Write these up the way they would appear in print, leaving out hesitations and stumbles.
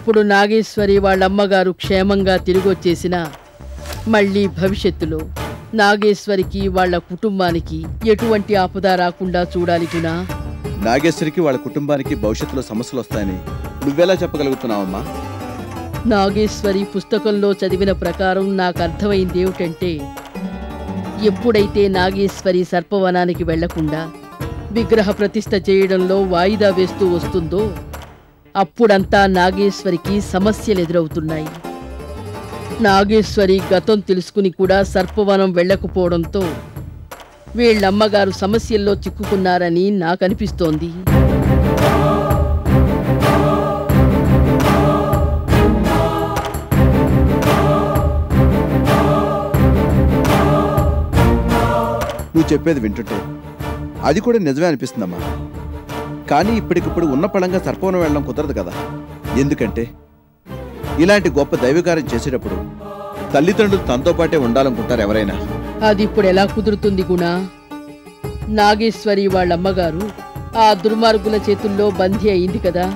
ఇప్పుడు నాగేశ్వరి వాళ్ళమ్మగారు క్షేమంగా తిరిగొచ్చేసినా మళ్ళీ భవిష్యత్తులో నాగేశ్వరికి వాళ్ళ కుటుంబానికి ఎటువంటి ఆపద రాకుండా చూడాలి గుణ. నాగేశ్వరికి వాళ్ళ కుటుంబానికి భవిష్యత్తులో సమస్యలు వస్తాయని నువ్వెలా చెప్పగలుగుతున్నావమ్మా? నాగేశ్వరి పుస్తకంలో చదివిన ప్రకారం నాకు అర్థమైంది ఏమిటంటే, ఎప్పుడైతే నాగేశ్వరి సర్పవనానికి వెళ్లకుండా విగ్రహ ప్రతిష్ఠ చేయడంలో వాయిదా వేస్తూ వస్తుందో అప్పుడంతా నాగేశ్వరికి సమస్యలు ఎదురవుతున్నాయి. నాగేశ్వరి గతం తెలుసుకుని కూడా సర్పవనం వెళ్ళకపోవడంతో వీళ్ళమ్మగారు సమస్యల్లో చిక్కుకున్నారని నాకనిపిస్తోంది. నువ్వు చెప్పేది వింటుంటే అది కూడా నిజమే అనిపిస్తుందమ్మా. కానీ ఇప్పటికిప్పుడు ఉన్న పళంగా సర్పవనం వెళ్ళడం కుదరదు కదా. ఎందుకంటే ఇలాంటి గొప్ప దైవకార్యం చేసేటప్పుడు తల్లిదండ్రులు తనతో పాటే ఉండాలనుకుంటారు ఎవరైనా. అది ఇప్పుడు ఎలా కుదురుతుంది గుణ? నాగేశ్వరి వాళ్ళమ్మగారు ఆ దుర్మార్గుల చేతుల్లో బందీ అయింది కదా.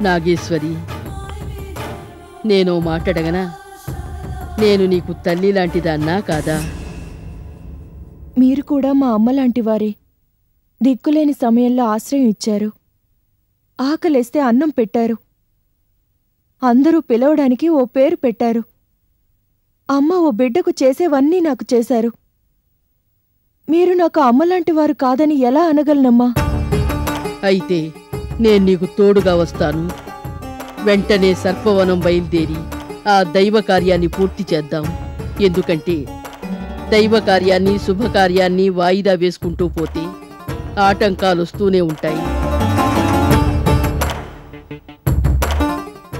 నాగేశ్వరి, నేను మాట్లాడగనా? నేను నీకు తల్లి లాంటిదాన్నా కాదా? మీరు కూడా మా అమ్మ లాంటివారే. దిక్కులేని సమయంలో ఆశ్రయం ఇచ్చారు. ఆకలేస్తే అన్నం పెట్టారు. అందరూ పిలవడానికి ఓ పేరు పెట్టారు. అమ్మ ఓ బిడ్డకు చేసేవన్నీ నాకు చేశారు. మీరు నాకు అమ్మలాంటివారు కాదని ఎలా అనగలనమ్మా? అయితే నేను నీకు తోడుగా వస్తాను. వెంటనే సర్పవనం బయలుదేరి ఆ దైవ కార్యాన్ని పూర్తి చేద్దాం. ఎందుకంటే దైవ కార్యాన్ని శుభకార్యాన్ని వాయిదా వేసుకుంటూ పోతే ఆటంకాలు వస్తూనే ఉంటాయి.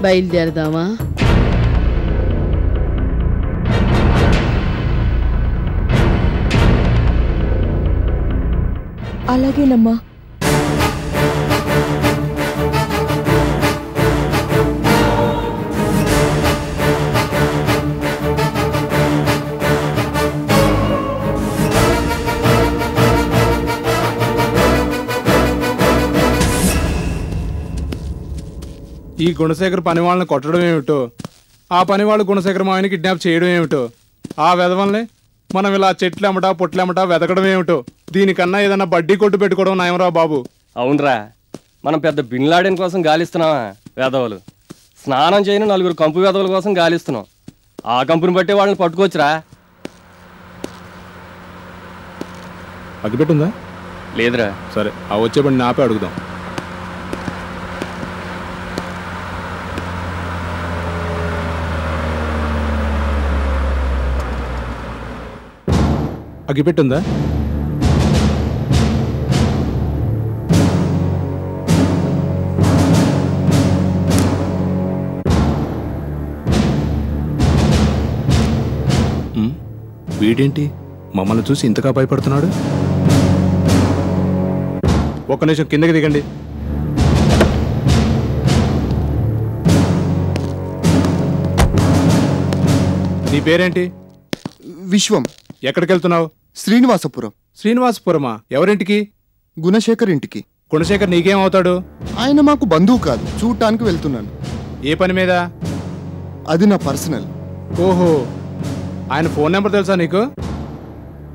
బయలుదేరదామా? అలాగేనమ్మా. ఈ గుణశేఖర్ పని వాళ్ళని కొట్టడం ఏమిటో, ఆ పని వాళ్ళు గుణశేఖర్ మావిని కిడ్నాప్ చేయడం ఏమిటో, ఆ వెధవల్ని మనం ఇలా చెట్లెమ్మటా పొట్లెమ్మటా వెతకడం ఏమిటో. దీనికన్నా ఏదన్నా బడ్డీ కొట్టు పెట్టుకోవడం నయమరా బాబు. అవునరా, మనం పెద్ద బిన్లాడెన్ కోసం గాలిస్తున్నావా? వెధవలు స్నానం చేయని నలుగురు కంపు వెధవల కోసం గాలిస్తున్నాం. ఆ కంపుని బట్టి వాళ్ళని పట్టుకోవచ్చురా. అగ్గిపెట్టుందా? లేదురా. సరే, ఆ వచ్చే బండి ఆపే అడుగుదాం. అగ్గిపెట్టుందా? వీడేంటి మమ్మల్ని చూసి ఇంతగా భయపడుతున్నాడు? ఒక్క నిమిషం కిందకి దిగండి. నీ పేరేంటి? విశ్వం. ఎక్కడికి వెళ్తున్నావు? శ్రీనివాసపురం. శ్రీనివాసపురమా? ఎవరింటికి? గుణశేఖర్ ఇంటికి. గుణశేఖర్ నీకేమవుతాడు? ఆయన మాకు బంధువు కాదు, చూడటానికి వెళ్తున్నాను. ఏ పని మీద? అది నా పర్సనల్. ఓహో, ఆయన ఫోన్ నెంబర్ తెలుసా నీకు?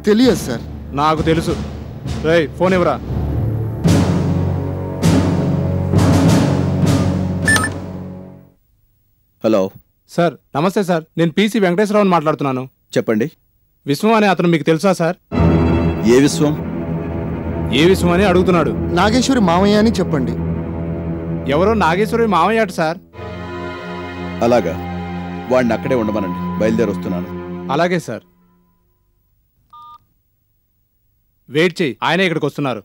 తెలియదు సార్. నాకు తెలుసు. రేయ్, ఫోన్ ఇవ్వరా. Hello sir. నమస్తే సార్, నేను పీసీ వెంకటేశ్వరరావుని మాట్లాడుతున్నాను. చెప్పండి. విశ్వం అనే అతను మీకు తెలుసా సార్? ఏ విశ్వం? ఏ విశ్వం అని అడుగుతున్నాడు. నాగేశ్వరి మామయ్య అని చెప్పండి. ఎవరో నాగేశ్వరి మామయ్య అట సార్. అలాగా, వాడిని అక్కడే ఉండమనండి. బయలుదేరి వస్తున్నాను. అలాగే సార్. వెయిట్ చెయ్యి, ఆయనే ఇక్కడికి వస్తున్నారు.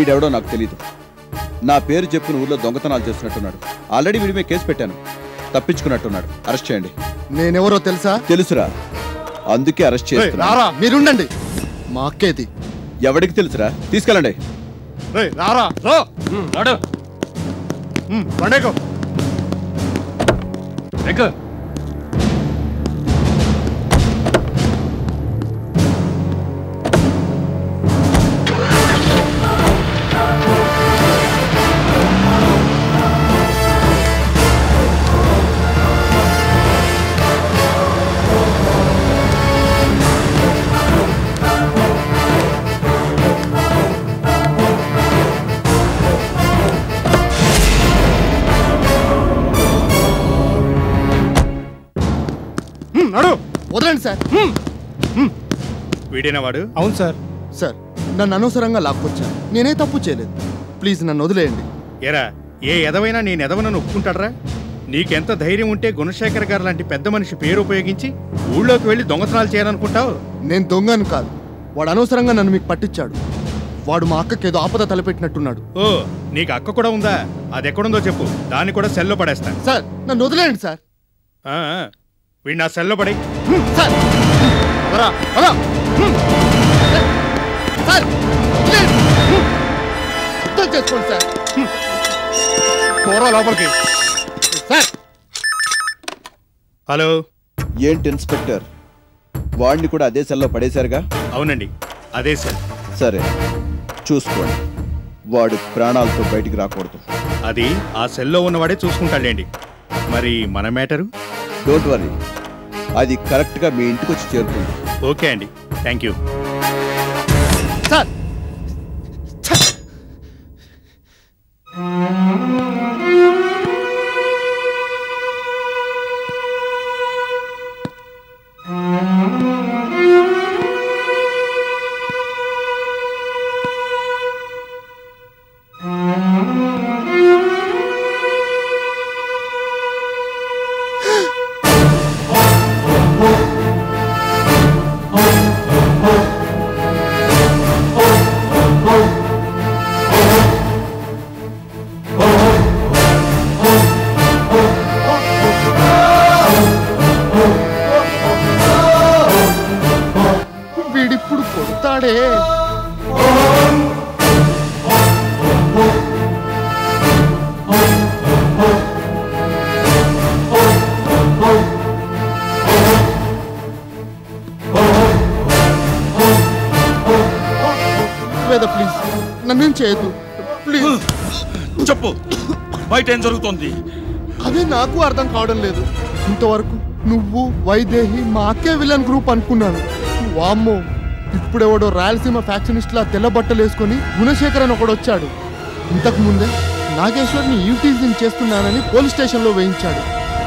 వీడెవడో నాకు తెలీదు. నా పేరు చెప్పుకుని ఊర్లో దొంగతనాలు చేస్తున్నట్టున్నాడు. ఆల్రెడీ వీడి మీద కేసు పెట్టాను. తప్పించుకున్నట్టున్నాడు. అరెస్ట్ చేయండి. నేనెవరో తెలుసా? తెలుసురా, అందుకే అరెస్ట్ చేస్తున్నా. రారా, మీరుండండి. మా అక్కేది. ఎవడికి తెలుసురా? తీసుకెళ్ళండి. రారా రా నడు బండేకో ఎక్కు. నడు. వదలండి సార్. వీడేనా వాడు? అవును సార్. సార్, నన్ను అనవసరంగా లాక్కొచ్చా. నేనే తప్పు చేయలేదు. ప్లీజ్ నన్ను వదిలేయండి. ఎరా, ఏ ఎదవైనా నేను ఎదవనని ఒప్పుకుంటాడరా? నీకెంత ధైర్యం ఉంటే గుణశేఖర్ గారు లాంటి పెద్ద మనిషి పేరు ఉపయోగించి ఊళ్ళోకి వెళ్ళి దొంగతనాలు చేయాలనుకుంటావు? నేను దొంగను కాదు. వాడు అనవసరంగా నన్ను మీకు పట్టించాడు. వాడు మా అక్కకి ఏదో ఆపద తలపెట్టినట్టున్నాడు. ఓ, నీకు అక్క కూడా ఉందా? అది ఎక్కడుందో చెప్పు, దాన్ని కూడా సెల్లో పడేస్తా. సార్, నన్ను వదిలేయండి సార్. వీడు నా సెల్లో పడి. సార్, అవరా సార్, వదిలేయండి. అర్థం చేసుకోండి సార్. పోరా లోపలికి. Sir, hello. ఏంటి ఇన్స్పెక్టర్, వాడిని కూడా అదే సెల్లో పడేశారుగా? అవునండి, అదే సెల్. సరే, చూసుకోండి. వాడు ప్రాణాలతో బయటికి రాకూడదు. అది ఆ సెల్లో ఉన్నవాడే చూసుకుంటాడులేండి. మరి మన మ్యాటరు? డోంట్ వరీ, అది కరెక్ట్గా మీ ఇంటికి వచ్చి చేరుతుంది. ఓకే అండి, థ్యాంక్ యూ. సార్, వీడిప్పుడు కొడతాడే. ప్లీజ్ నన్నేం చేయదు. ప్లీజ్ చెప్పు, బయట ఏం జరుగుతోంది? అదే నాకు అర్థం కావడం లేదు. ఇంతవరకు నువ్వు, వైదేహి, మా అక్కే విలన్ గ్రూప్ అనుకున్నాను. వామ్మో, ఇప్పుడెవడో రాయలసీమ ఫ్యాక్షనిస్ట్లా తెల్ల బట్టలు వేసుకొని గుణశేఖర్ అని ఒకడు వచ్చాడు. ఇంతకు ముందే నాగేశ్వర్ని యూటీజింగ్ చేస్తున్నానని పోలీస్ స్టేషన్లో వేయించాడు.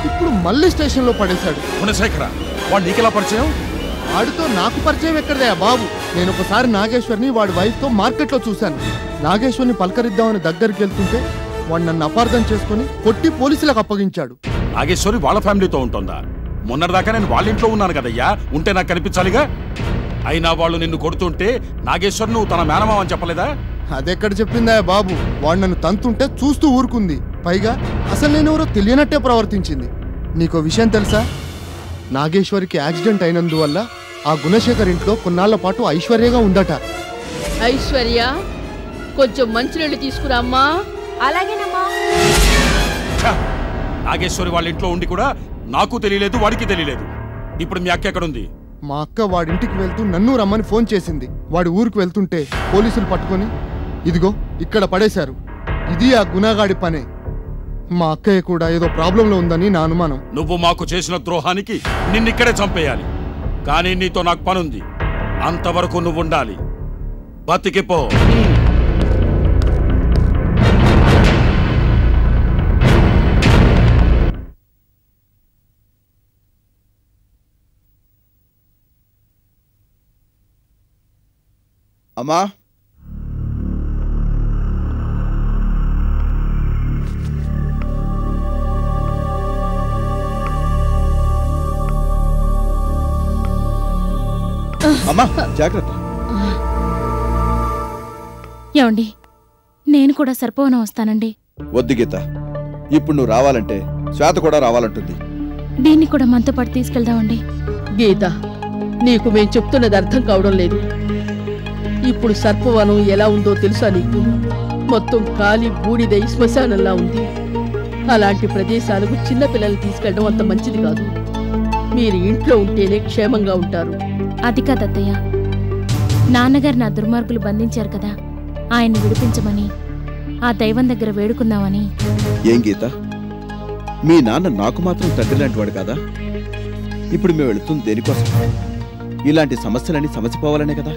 ఇప్పుడు మళ్ళీ స్టేషన్లో పడేశాడు. గుణశేఖర, వాడు నీకెలా పరిచయం? వాడితో నాకు పరిచయం ఎక్కడదయా బాబు. నేను ఒకసారి నాగేశ్వర్ని వాడి వైఫ్తో మార్కెట్లో చూశాను. నాగేశ్వర్ని పలకరిద్దామని దగ్గరికి వెళ్తుంటే వాడు నన్ను అపార్థం చేసుకుని కొట్టి పోలీసులకు అప్పగించాడు. నాగేశ్వరి వాళ్ళ ఫ్యామిలీతో ఉంటుందా? మొన్నటిదాకా నేను వాళ్ళ ఇంట్లో ఉన్నాను కదయ్యా, ఉంటే నాకు కనిపించాలిగా. అయినా వాళ్ళు నిన్ను కొడుతుంటే నాగేశ్వర్ నువ్వు తన మేనమావ అని చెప్పలేదా? అదెక్కడ చెప్పిందా బాబు. వాడు నన్ను తంతుంటే చూస్తూ ఊరుకుంది. పైగా అసలు నేనెవరో తెలియనట్టే ప్రవర్తించింది. నీకో విషయం తెలుసా? నాగేశ్వరికి యాక్సిడెంట్ అయినందువల్ల ఆ గుణశేఖర్ ఇంట్లో కొన్నాళ్ల పాటు ఐశ్వర్యగా ఉందట. ఐశ్వర్య, కొంచెం మంచినీళ్ళు తీసుకురామ్మా. అలాగేనమ్మా. నాగేశ్వరి వాళ్ళ ఇంట్లో ఉండి కూడా నాకు తెలియలేదు, వాడికి తెలియలేదు. ఇప్పుడు మీ అక్క ఎక్కడుంది? మా అక్క వాడింటికి వెళ్తూ నన్ను రమ్మని ఫోన్ చేసింది. వాడి ఊరికి వెళ్తుంటే పోలీసులు పట్టుకొని ఇదిగో ఇక్కడ పడేశారు. ఇది ఆ గుణగాడి పనే. మా అక్కయ్య కూడా ఏదో ప్రాబ్లంలో ఉందని నా అనుమానం. నువ్వు మాకు చేసిన ద్రోహానికి నిన్నిక్కడే చంపేయాలి. కానీ నీతో నాకు పనుంది. అంతవరకు నువ్వు ఉండాలి. బతికిపో. అమ్మా, అమ్మా, జాగ్రత్త. ఏమండి, నేను కూడా సర్పవనం వస్తానండి. వద్దు గీత, ఇప్పుడు నువ్వు రావాలంటే శ్వేత కూడా రావాలంటుంది. దీన్ని కూడా మనతో పాటు తీసుకెళ్దామండి. గీత, నీకు మేం చెప్తున్నది అర్థం కావడం లేదు. ఇప్పుడు సర్పవనం ఎలా ఉందో తెలుసా నీకు? మొత్తం కాలి బూడిదై శ్మశానంలా ఉంది. అలాంటి ప్రదేశాలకు చిన్నపిల్లల్ని తీసుకెళ్ళడం అంత మంచిది కాదు. మీరు ఇంట్లో ఉంటేనే క్షేమంగా ఉంటారు. అది కాదత్తయ్య, నాన్నగారు నా దుర్మార్గులు బంధించారు కదా, ఆయన్ని విడిపించమని ఆ దైవం దగ్గర వేడుకుందామని. ఏం గీత, మీ నాన్న నాకు మాత్రం తండ్రి లాంటి వాడు కాదా? ఇప్పుడు మేము వెళుతుంది దేనికోసం? ఇలాంటి సమస్యలన్నీ సమసిపోవాలనే కదా.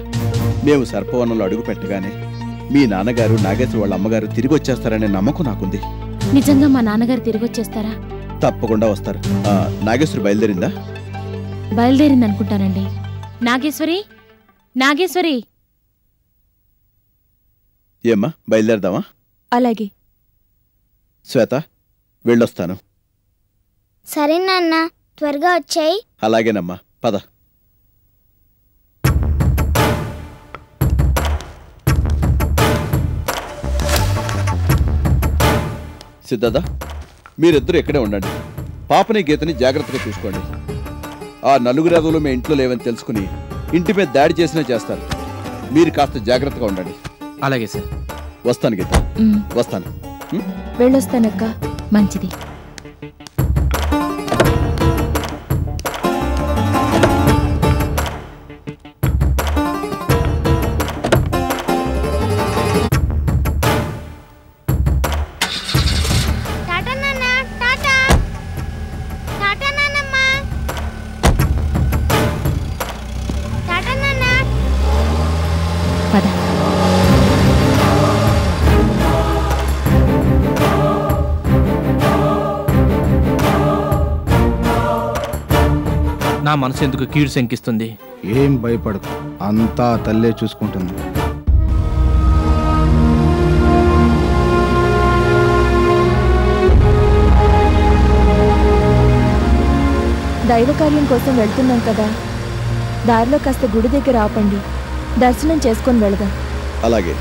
మేము సర్పవనంలో అడుగు పెట్టగానే మీ నాన్నగారు, నాగేశ్వరి వాళ్ళ అమ్మగారు తిరిగి వచ్చేస్తారనే నమ్మకం నాకుంది. నిజంగా మా నాన్నగారు తిరిగి వచ్చేస్తారా? తప్పకుండా వస్తారు. నాగేశ్వరి బయలుదేరిందా? బయలుదేరిందనుకుంటానండి. నాగేశ్వరి, నాగేశ్వరి. ఏమ్మా, బయలుదేరదామా? అలాగే. శ్వేత, వెళ్ళొస్తాను. సరే నాన్న, త్వరగా వచ్చాయి. అలాగేనమ్మా, పద. సిద్ధార్థ, మీరిద్దరూ ఇక్కడే ఉండండి. పాపని గీతని జాగ్రత్తగా చూసుకోండి. ఆ నలుగురు రథులు మీ ఇంట్లో లేవని తెలుసుకుని ఇంటి మీద దాడి చేసినా చేస్తారు. మీరు కాస్త జాగ్రత్తగా ఉండండి. అలాగే సార్. వస్తాను గీత, వస్తాను. వెళ్ళొస్తానక్క. మంచిది. నా మనసు ఎందుకు కీడు శంకిస్తుంది? ఏం భయపడకు, అంతా తల్లే చూసుకుంటుంది. దైవకార్యం కోసం వెళ్తున్నాం కదా, దారిలో కాస్త గుడి దగ్గర ఆపండి, దర్శనం చేసుకొని వెళదాం. అలాగే.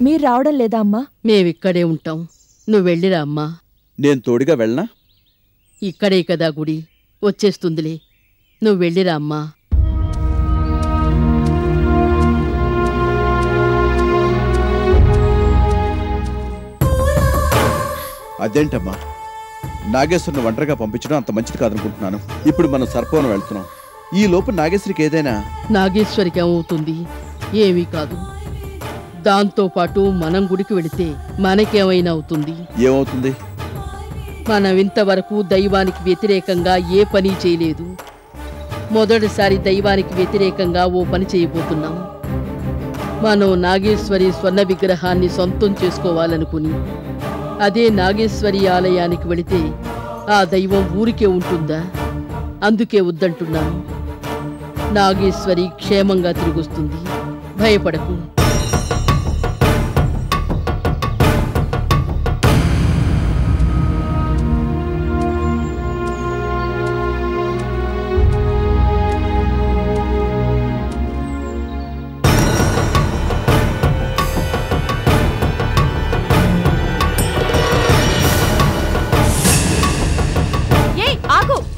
మీరు రావడం లేదా అమ్మా? మేమిక్కడే ఉంటాం, నువ్వు వెళ్ళిరా అమ్మా. నేను తోడుగా వెళ్ళనా? ఇక్కడే కదా గుడి, వచ్చేస్తుందిలే. నువ్వు వెళ్ళిరా అమ్మా. అదేంటమ్మా, నాగేశ్వరిని ఒంటరిగా పంపించడం అంత మంచిది కాదనుకుంటున్నాను. ఇప్పుడు మనం సర్పవనం వెళ్తున్నాం. ఈ లోపు నాగేశ్వరికి ఏదైనా. నాగేశ్వరికి ఏమవుతుంది? ఏమీ కాదు. దాంతో పాటు మనం గుడికి వెళితే మనకేమైనా అవుతుంది. ఏమవుతుంది? మనం ఇంతవరకు దైవానికి వ్యతిరేకంగా ఏ పని చేయలేదు. మొదటిసారి దైవానికి వ్యతిరేకంగా ఓ పని చేయబోతున్నాం. మనం నాగేశ్వరి స్వర్ణ విగ్రహాన్ని సొంతం చేసుకోవాలనుకుని అదే నాగేశ్వరి ఆలయానికి వెళితే ఆ దైవం ఊరికే ఉంటుందా? అందుకే వద్దంటున్నాను. నాగేశ్వరి క్షేమంగా తిరిగొస్తుంది, భయపడకు.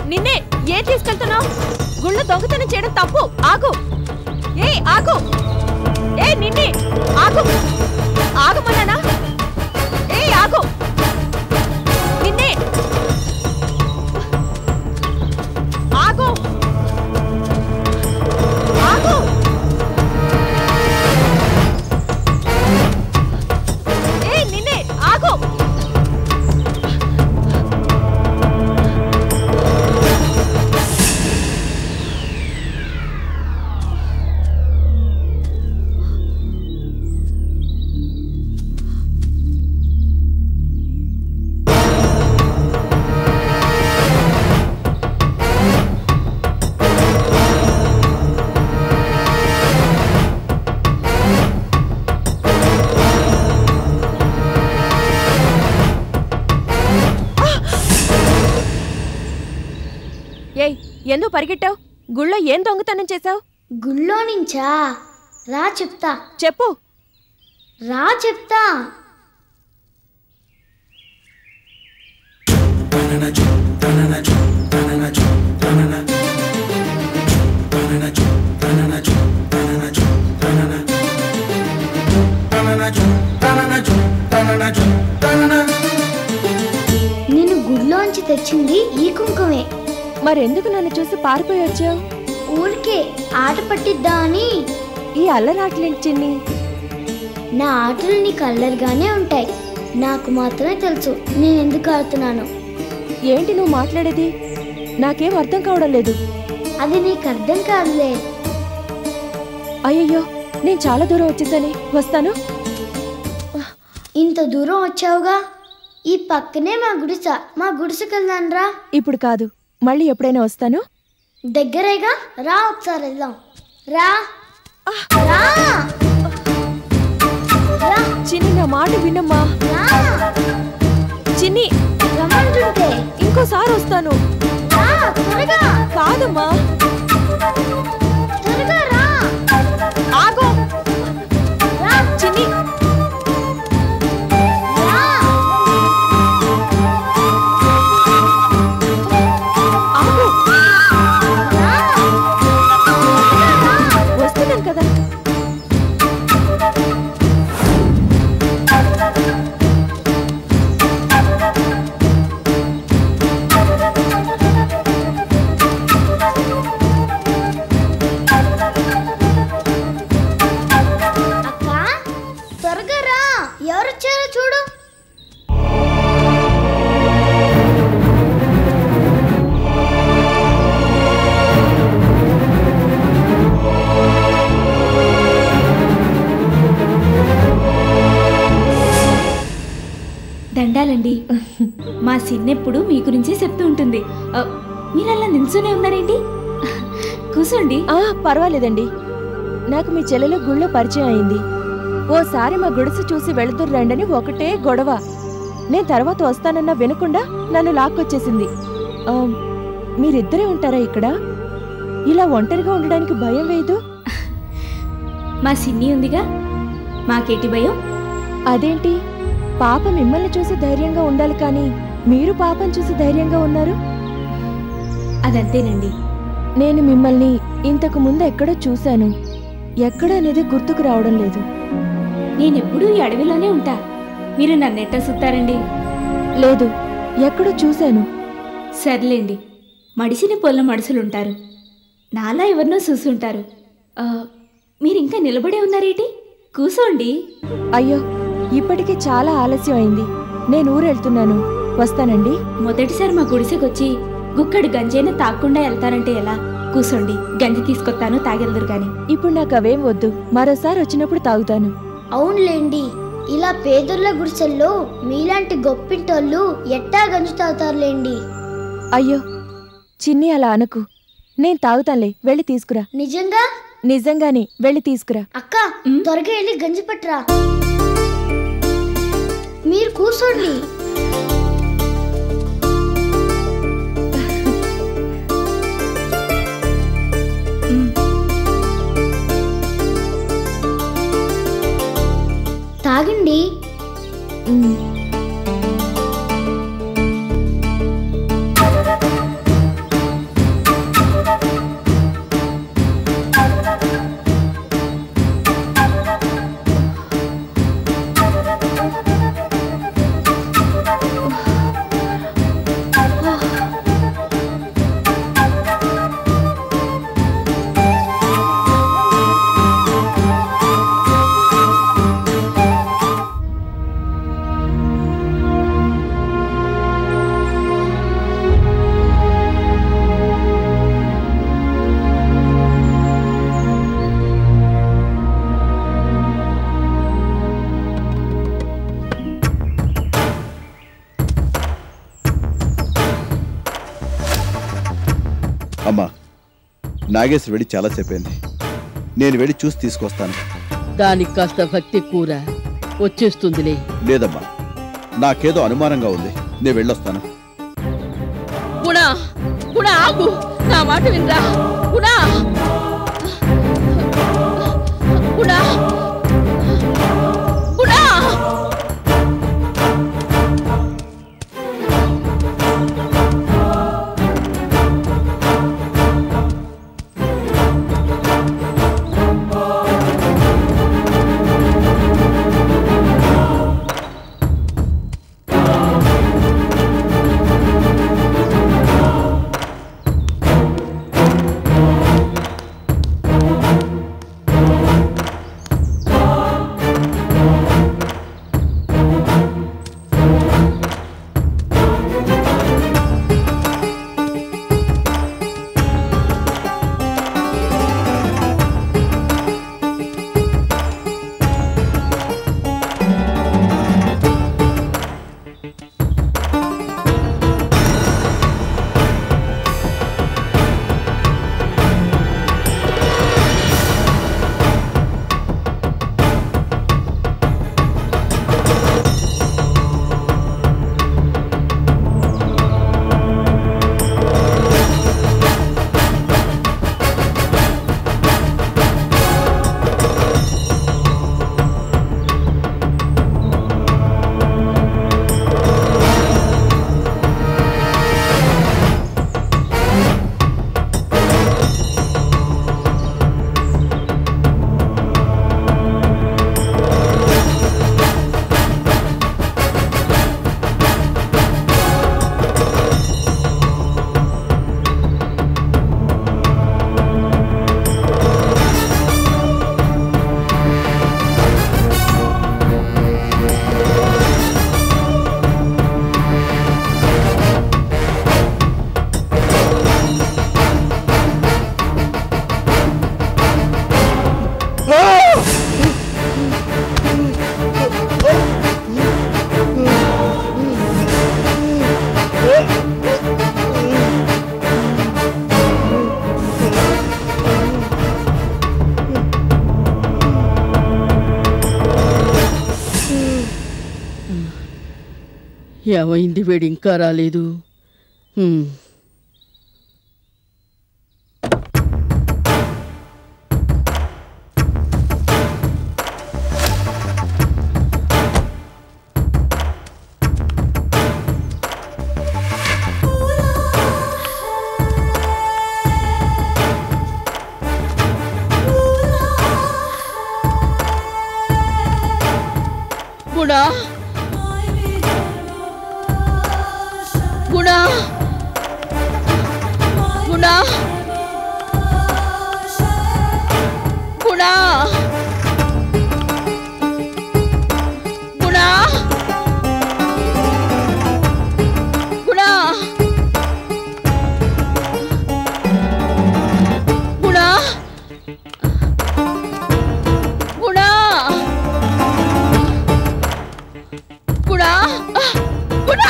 నిన్నే ఏ తీసుకెళ్తున్నావు? గుళ్ళ దొంగతనం చేయడం తప్పు. ఆగు. ఏ ఆగు. ఏ నిన్నే ఆగు. ఆగమన్నానా? ఏ ఆగు. నిన్నే ఆగు. ఆగు. ఏ నిన్నే ఆగు. ఎందుకు పరిగెట్టావు? గుళ్ళో ఏం దొంగతనం చేశావు? గుళ్ళో నుంచా? రా చెప్తా. చెప్పు. రా చెప్తా. నేను గుళ్ళోంచి తెచ్చింది ఈ కుంకుమే. మరెందుకు నన్ను చూసి పారిపోయి వచ్చావు? ఊరికే ఆట పట్టిద్దామని. ఈ అల్లరాటలేంటి చిన్ని? నా ఆటలు నీకు అల్లరిగానే ఉంటాయి. నాకు మాత్రమే తెలుసు నేను ఎందుకు ఆడుతున్నాను. ఏంటి నువ్వు మాట్లాడేది? నాకేం అర్థం కావడం లేదు. అది నీకు అర్థం కాదులే. అయ్యయ్యో, నేను చాలా దూరం వచ్చేసాను. వస్తాను. ఇంత దూరం వచ్చావుగా, ఈ పక్కనే మా గుడిస. మా గుడిసెకి వెళ్దాంరా. ఇప్పుడు కాదు, మళ్ళీ ఎప్పుడైనా వస్తాను. దగ్గరేగా, రా ఒకసారి వెళ్దాం. రా రా రా. చిన్ని, నా మాట వినమ్మా. చిన్ని, రమ్మంటుంటే. ఇంకోసారి వస్తాను. త్వరగా. కాదమ్మా, త్వరగా రా. ఆగో. రా చిన్ని. వస్తున్నాను కదా. త్వరగా రా. ఎవరొచ్చారో చూడు. దండాలండి. మా సిన్నెప్పుడు మీ గురించే చెప్తూ ఉంటుంది. మీరు అలా నిల్చొనే ఉన్నారేంటి? కూర్చోండి. పర్వాలేదండి. నాకు మీ చెల్లెలు గుళ్ళో పరిచయం అయింది. ఓసారి మా గుడిసె చూసి వెళుతురు రండని ఒకటే గొడవ. నేను తర్వాత వస్తానన్నా వినకుండా నన్ను లాక్కొచ్చేసింది. మీరిద్దరే ఉంటారా ఇక్కడ? ఇలా ఒంటరిగా ఉండడానికి భయం వేయదు? మా సిన్ని ఉందిగా, మాకేటి భయం? అదేంటి, పాప మిమ్మల్ని చూసి ధైర్యంగా ఉండాలి కానీ మీరు పాపం చూసి ధైర్యంగా ఉన్నారు. అదంతేనండి. నేను మిమ్మల్ని ఇంతకు ముందు ఎక్కడో చూశాను. ఎక్కడ అనేది గుర్తుకు రావడం లేదు. నేనెప్పుడూ ఈ అడవిలోనే ఉంటా. మీరు నన్నెట్టా సుత్తారండి? లేదు, ఎక్కడో చూశాను. సర్లేండి, మడిసిన పొల్ల మడుసులుంటారు. నాలా ఎవరినో చూసుంటారు. మీరింకా నిలబడే ఉన్నారేటి? కూసోండి. అయ్యో, ఇప్పటికే చాలా ఆలస్యం అయింది. నేను ఊరెళ్తున్నాను. వస్తానండి. మొదటిసారి మా గుడిసెకొచ్చి గుక్కడు గంజైనా తాగకుండా వెళ్తారంటే ఎలా? కూసోండి, గంజి తీసుకొస్తాను, తాగెళ్దురు గాని. ఇప్పుడు నాకు అవేం వద్దు, మరోసారి వచ్చినప్పుడు తాగుతాను. అవునులేండి, ఇలా పేదోళ్ళ గుడిసెల్లో మీలాంటి గొప్పింటోళ్ళు ఎట్టా గంజి తాగుతారులేండి. అయ్యో చిన్ని, అలా అనకు. నేను తాగుతానులే, వెళ్ళి తీసుకురా. నిజంగా? నిజంగానే, వెళ్ళి తీసుకురా. అక్క, త్వరగా వెళ్ళి గంజి పట్టురా. మీరు కూర్చోండి. తాగండి. అమ్మా, నాగేశ్వర వెళ్ళి చాలాసేపు అయింది. నేను వెళ్ళి చూసి తీసుకొస్తాను. దానికి కాస్త భక్తి కూర వచ్చేస్తుందిలే. లేదమ్మా, నాకేదో అనుమానంగా ఉంది. నేను వెళ్ళొస్తాను. గుణ, గుణ ఆగు. నా మాట వినరా గుణా గుణా గుణా ఏమైంది వీడు ఇంకా రాలేదు గుణా గుణా గుణా గుణా గుణా గుణా గుణా గుణా గుణా గుణా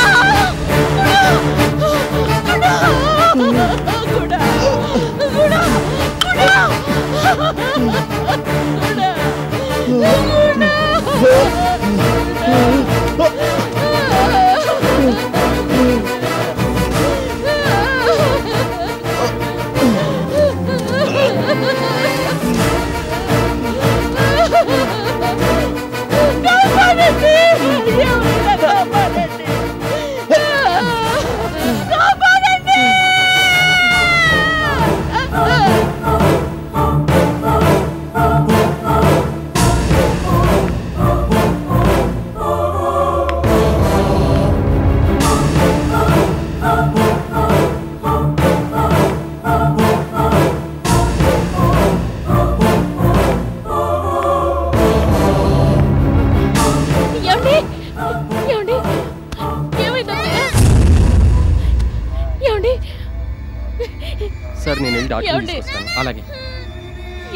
సార్ నేను వెళ్ళి డాక్టర్ తీసుకొస్తాను. అలాగే.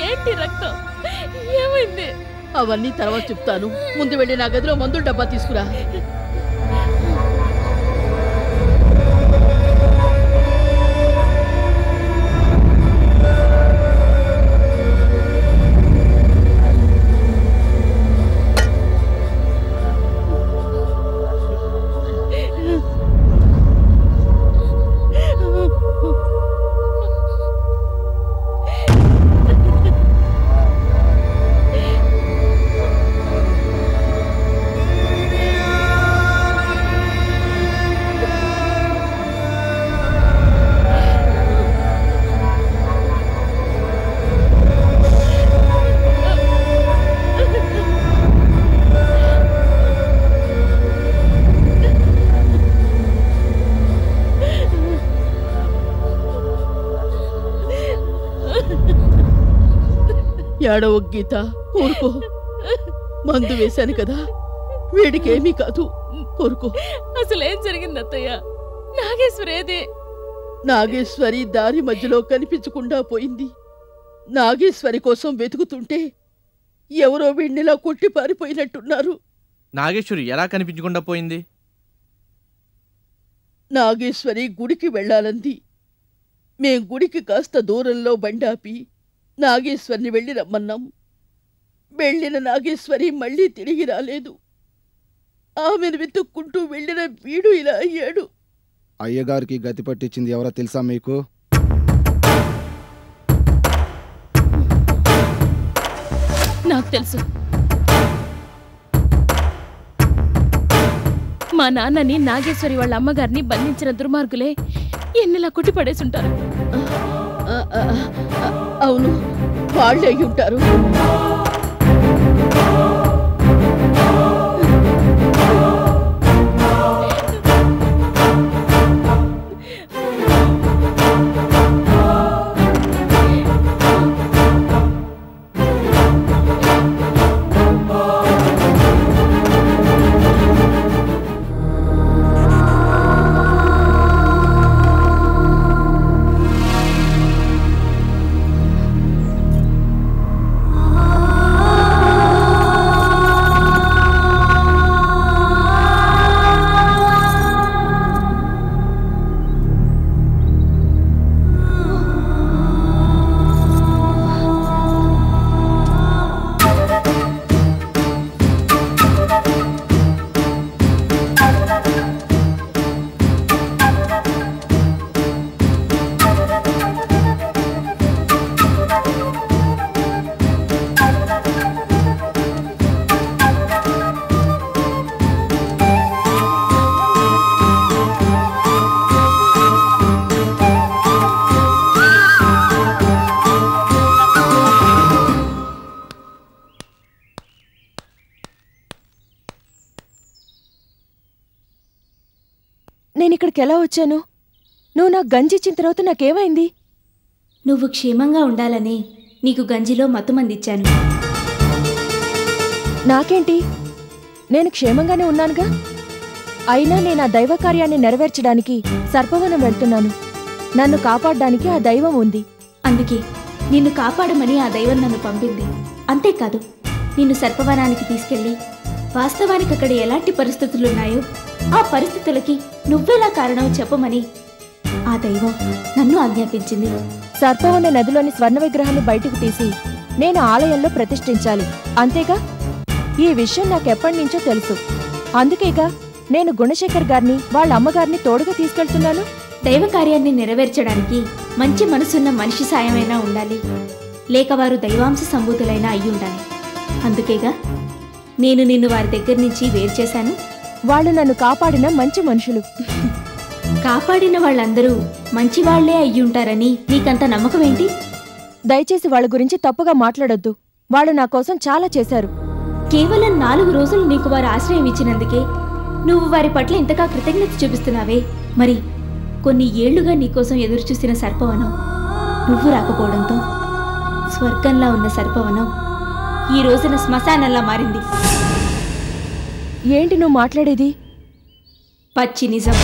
ఏంటి రక్తం ఏమైంది? అవన్నీ తర్వాత చెప్తాను. ముందు వెళ్ళి నా గదిలో మందుల డబ్బా తీసుకురా. ఏడవ గీత, ఊరుకో. మందు వేశాను కదా, వీడికేమీ కాదు, ఊరుకో. అసలేం జరిగింది అత్తయ్య? నాగేశ్వరేదే? నాగేశ్వరి దారి మధ్యలో కనిపించకుండా పోయింది. నాగేశ్వరి కోసం వెతుకుతుంటే ఎవరో వీణ్ణిలా కొట్టి పారిపోయినట్టున్నారు. నాగేశ్వరి ఎలా కనిపించకుండా పోయింది? నాగేశ్వరి గుడికి వెళ్ళాలంది. మేం గుడికి కాస్త దూరంలో బండాపి నాగేశ్వరిని వెళ్ళి రమ్మన్నాం. వెళ్ళిన నాగేశ్వరి మళ్ళీ తిరిగి రాలేదు. ఆమెను వెతుక్కుంటూ వెళ్ళిన వీడు ఇలా అయ్యాడు. అయ్యగారికి గతి పట్టించింది ఎవరో తెలుసా మీకు? నాకు తెలుసు. మా నాన్నని, నాగేశ్వరి వాళ్ళ అమ్మగారిని బంధించిన దుర్మార్గులే ఎన్నిలా కొట్టి పడేసుంటారు. అవును, వాళ్ళే అయి ఉంటారు. నేనిక్కడికి ఎలా వచ్చాను? నువ్వు నాకు గంజిచ్చిన తర్వాత నాకేమైంది? నువ్వు క్షేమంగా ఉండాలని నీకు గంజిలో మత్తుమందిచ్చాను. నాకేంటి? నేను క్షేమంగానే ఉన్నానుగా. అయినా నేను ఆ దైవ కార్యాన్ని నెరవేర్చడానికి సర్పవనం వెళ్తున్నాను. నన్ను కాపాడడానికి ఆ దైవం ఉంది. అందుకే నిన్ను కాపాడమని ఆ దైవం నన్ను పంపింది. అంతేకాదు, నిన్ను సర్పవనానికి తీసుకెళ్ళి వాస్తవానికి అక్కడ ఎలాంటి పరిస్థితులున్నాయో ఆ పరిస్థితులకి నువ్వెలా కారణం చెప్పమని ఆ దైవం నన్ను ఆజ్ఞాపించింది. సర్పవన నదిలోని స్వర్ణ విగ్రహాన్ని బయటకు తీసి నేను ఆలయంలో ప్రతిష్ఠించాలి, అంతేగా? ఈ విషయం నాకెప్పటినుంచో తెలుసు. అందుకేగా నేను గుణశేఖర్ గారిని వాళ్ళ అమ్మగారిని తోడుగా తీసుకెళ్తున్నాను. దైవ కార్యాన్ని నెరవేర్చడానికి మంచి మనసున్న మనిషి సాయమైనా ఉండాలి, లేక వారు దైవాంశ సంభూతులైనా అయి ఉండాలి. అందుకేగా నేను నిన్ను వారి దగ్గర నుంచి వేరు చేశాను. వాళ్ళు నన్ను కాపాడిన మంచి మనుషులు. కాపాడిన వాళ్ళందరూ మంచివాళ్లే అయ్యుంటారని నీకంత నమ్మకం ఏంటి? దయచేసి వాళ్ళ గురించి తప్పుగా మాట్లాడొద్దు. వాళ్ళు నా కోసం చాలా చేశారు. కేవలం 4 రోజులు నీకు వారు ఆశ్రయం ఇచ్చినందుకే నువ్వు వారి పట్ల ఇంతగా కృతజ్ఞత చూపిస్తున్నావే. మరి కొన్ని ఏళ్లుగా నీకోసం ఎదురుచూసిన సర్పవనం నువ్వు రాకపోవడంతో స్వర్గంలా ఉన్న సర్పవనం ఈ రోజున శ్మశానంలా మారింది. ఏంటి నువ్వు మాట్లాడేది? పచ్చి నిజం.